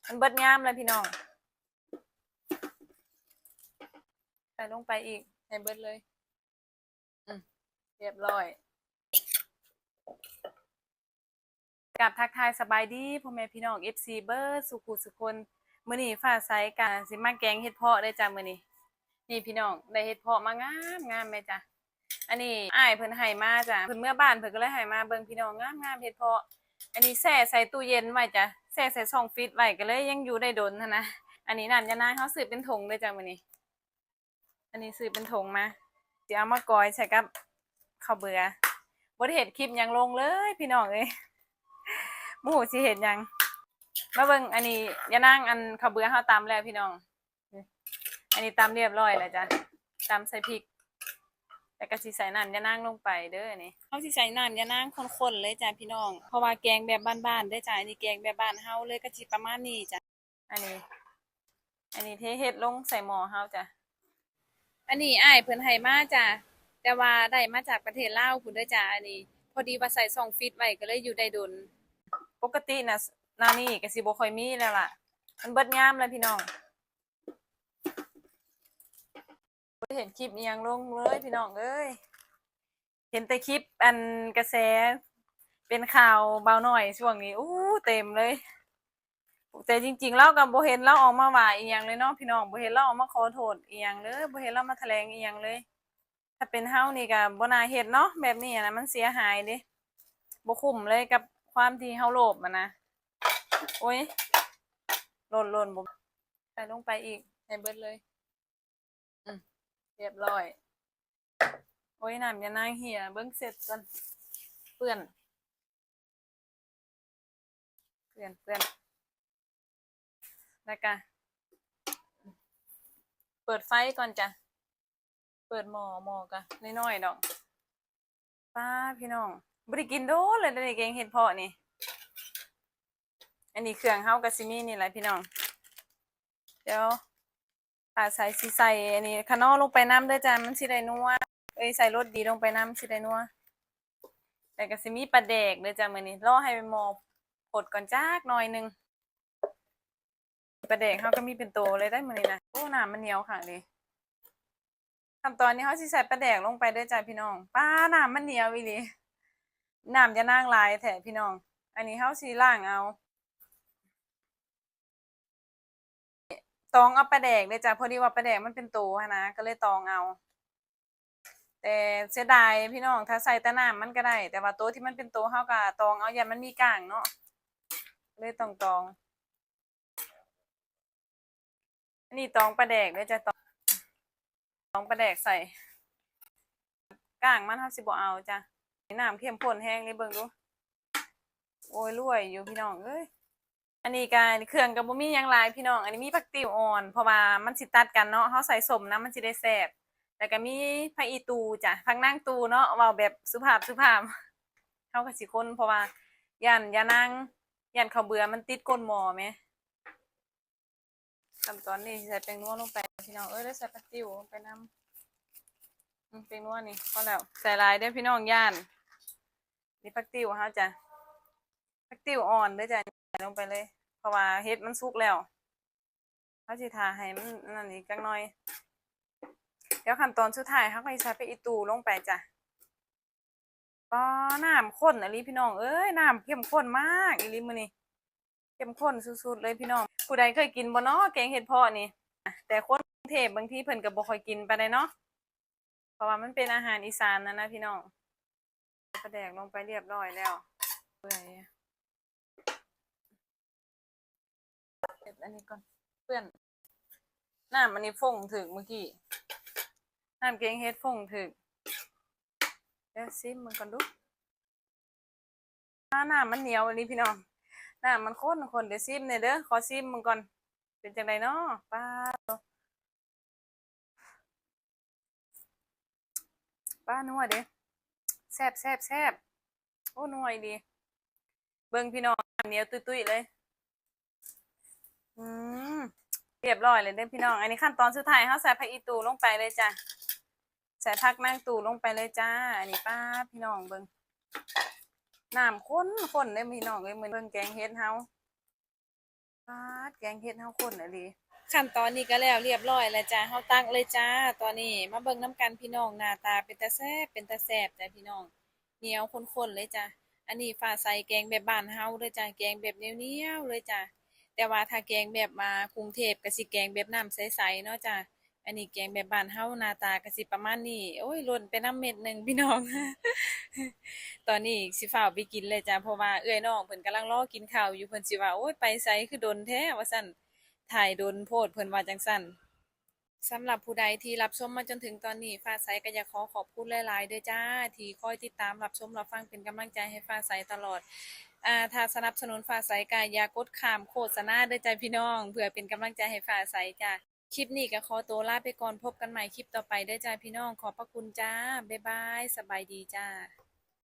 มันเบิดงามเลยพี่น้องใส่ลงไปอีกให้เบิดเลยอืมเรียบร้อยกับทักทายสบายดีพ่อแม่พี่น้อง FC เบิร์ดสุขุสุคนมื้อนี้ฟ้าใสกะสิมาแกงเห็ดเผาะได้จ้ะมื้อนี้นี่พี่น้องได้เห็ดเพาะมางามงามแม่จ้ะอันนี้อ้ายเพิ่นให้มาจ้ะเพิ่นเมื่อบ้านเพิ่นก็เลยให้มาเบิ่งพี่น้องงามงามเห็ดเพาะอันนี้แช่ใส่ตู้เย็นไว้จ้ะแช่ใส่ช่องฟรีซไว้ก็เลยยังอยู่ได้ดนหั้นนะอันนี้น้ำยานางเขาซื้อเป็นถุงเลยจ้ะมื้อนี้อันนี้ซื้อเป็นถุงมาสิเอามากอยใส่กับข้าวเบื่อบ่ได้เฮ็ดคลิปหยังลงเลยพี่น้องเอ้ยบ่ฮู้สิเฮ็ดหยังมาเบิ่งอันนี้ยานางอันข้าวเบื่อเฮาตำแล้วพี่น้องอันนี้ตำเรียบร้อยแล้วจ้ะตำใส่พริกแล้วก็สิใส่น้ำยานางลงไปเด้ออันนี้เฮาสิใส่น้ำยานางข้นๆเลยจ้ะพี่น้องเพราะว่าแกงแบบบ้านๆเด้อจ้ะอันนี้แกงแบบบ้านเฮาเลยก็สิประมาณนี้จ้ะอันนี้อันนี้เทเฮ็ดลงใส่หม้อเฮาจ้ะอันนี้อ้ายเพิ่นให้มาจ้ะแต่ว่าได้มาจากประเทศลาวพุ่นเด้อจ้ะอันนี้พอดีว่าใส่ช่องฟรีซไว้ก็เลยอยู่ได้ดนปกติน่ะหน้านี้ก็สิบ่ค่อยมีแล้วล่ะมันเบิดยามแล้วพี่น้องบ่ได้เห็นคลิปอิหยังลงเลยพี่น้องเอ้ยเห็นแต่คลิปอันกระแสเป็นข่าวเบาหน่อยช่วงนี้อู้เต็มเลยแต่จริงๆเราก็บ่เห็นเราออกมาว่าอีหยังเลยเนาะพี่น้องบ่เห็นเราออกมาขอโทษอีหยังเลยบ่เห็นเรามาแถลงอีหยังเลยถ้าเป็นเฮานี่ก็บ่น่าเฮ็ดเนาะแบบนี้นะมันเสียหายเด้บ่คุ้มเลยกับความที่เฮาโลภอะนะโอ๊ยหล่นบ่ใส่ลงไปอีกให้เบิดเลยอืมเรียบร้อยโอ๊ยน้ำอย่านางเหี่ยเบิ่งเสร็จก่อนเปื้อนเปื้อนแล้วก็เปิดไฟก่อนจ้ะเปิดหม้อก็น้อยๆดอกป้าพี่น้องบ่ได้กินโดนเลยได้แกงเห็ดเผาะนี่อันนี้เครื่องเฮาก็สิมีนี่แหละพี่น้องเดี๋ยวถ้าใส่สิใส่อันนี้คะน้อลงไปน้ำเด้อจ้ะมันสิได้นัวเอ้ยใส่รสดีลงไปน้ำสิได้นัวแต่ก็สิมีปลาแดกเด้อจ้ะมื้อนี้รอให้หม้อผดก่อนจักหน่อยหนึงปลาแดกเฮาก็มีเป็นโตเลยได้มื้อนี้นะโอ้น้ำมันเหนียวคักเด้ขั้นตอนนี้เฮาสิใส่ปลาแดกลงไปเด้อจ้ะพี่น้องป้าน้ำมันเหนียวอีหลีน้ำอย่านางหลายแท้พี่น้องอันนี้เฮาสิล้างเอาตองเอาปลาแดกเด้อจ้ะพอดีว่าปลาแดกมันเป็นโตหั้นนะก็เลยตองเอาแต่เสียดายพี่น้องถ้าใส่แต่น้ำมันก็ได้แต่ว่าตัวที่มันเป็นโตเฮาก็ตองเอาอย่ามันมีก้างเนาะเลยต้องตองอันนี้ตองปลาแดกเด้อจ้ะตองปลาแดกใส่ก้างมันเฮาสิบ่เอาจ้ะน้ำเข้มข้นแห้งนี่เบิ่งดูโอ้ยรวยอยู่พี่น้องเอ้ยอันนี้ก็เครื่องก็บ่มีหยังหลายพี่น้องอันนี้มีผักติ๋วอ่อนเพราะว่ามันสิตัดกันเนาะเฮาใส่ส้มนะมันสิได้แซ่บแล้วก็มีผักอีตูจ้ะผักนางตูเนาะเว้าแบบสุภาพเฮาก็สิคนเพราะว่าย่านางย่านข้าวเบื่อมันติดก้นหม้อแหมขั้นตอนนี้สิใส่แป้งนัวลงไปพี่น้องเอ้ยได้ใส่ผักติ๋วลงไปนำแป้งนัวนี่พอแล้วใส่หลายเด้อพี่น้องย่านนี่ผักติ๋วเฮาจ้ะผักติ๋วอ่อนเด้อจ้ะใส่ลงไปเลยเพราะว่าเฮ็ดมันสุกแล้วเฮาสิท่าให้มันนั่นอีกจักหน่อยเดี๋ยวขั้นตอนสุดท้ายเฮาก็สิใส่ผักอีตูลงไปจ้ะป้อน้ำข้นอีหลีพี่น้องเอ้ยน้ำเข้มข้นมากอีหลีมื้อนี้เข้มข้นสุดๆเลยพี่น้องผู้ใดเคยกินบ่เนาะแกงเห็ดเผาะนี่แต่คนกรุงเทพบางทีเพิ่นก็บ่ค่อยกินปานใดเนาะเพราะว่ามันเป็นอาหารอีสานนะพี่น้องปลาแดกลงไปเรียบร้อยแล้วเปื่อยเก็บอันนี้ก่อนเปื้อนน้ำอันนี้ฟงถึกเมื่อกี้น้ำแกงเห็ดฟงถึกเดี๋ยวซิมมันก่อนดูน้ำมันเหนียวอันนี้พี่น้องน้ำมันข้นเดี๋ยวซิมเนี่ยเด้อขอซิมมันก่อนเป็นจังไดเนาะป้านัวเด้แซ่บโอ้นัวอีดีเบิ่งพี่น้องเหนียวตุ้ยๆเลยอืมเรียบร้อยเลยเด้อพี่น้องอันนี้ขั้นตอนสุดท้ายเฮาใส่ผักอีตูลงไปเลยจ้ะใส่ผักนางตูลงไปเลยจ้าอันนี้ป้าพี่น้องเบิ่งน้ำข้นเด้อพี่น้องเอ้ยเหมือนเบิ่งแกงเฮ็ดเฮา ปาดแกงเฮ็ดเฮาข้นอะลิขั้นตอนนี้ก็แล้วเรียบร้อยแล้วจ้าเฮาตักเลยจ้าตอนนี้มาเบิ่งน้ำกันพี่น้องหน้าตาเป็นตาแซ่บเป็นตาแซ่บจ้ะพี่น้องเหนียวข้นๆเลยจ้ะอันนี้ฟ้าใสแกงแบบบ้านเฮาเลยจ้ะแกงแบบเหนียวๆเลยจ้ะแต่ว่าถ้าแกงแบบมากรุงเทพก็สิแกงแบบน้ำใสๆเนาะจ้ะอันนี้แกงแบบบ้านเฮาหน้าตาก็สิประมาณนี้โอ้ยหล่นไปน้ำเม็ดหนึงพี่น้อง ตอนนี้สิฟ้าวไปกินเลยจ้ะเพราะว่าเอื้อยน้องเพิ่นกำลังรอกินข้าวอยู่เพิ่นสิว่าโอ๊ยไปไสคือดนแท้ว่าซั่นถ่ายดนโพดเพิ่นว่าจังซั่นสำหรับผู้ใดที่รับชมมาจนถึงตอนนี้ฟ้าใสก็อยากขอขอบคุณหลายๆเด้อจ้าที่คอยติดตามรับชมรับฟังเป็นกำลังใจให้ฟ้าใสตลอดถ้าสนับสนุนฟ้าใสก็อย่ากดข้ามโฆษณาเด้อจ้าพี่น้องเพื่อเป็นกำลังใจให้ฟ้าใสจ้าคลิปนี้ก็ขอตัวลาไปก่อนพบกันใหม่คลิปต่อไปเด้อจ้าพี่น้องขอบพระคุณจ้าบ๊ายบายสบายดีจ้า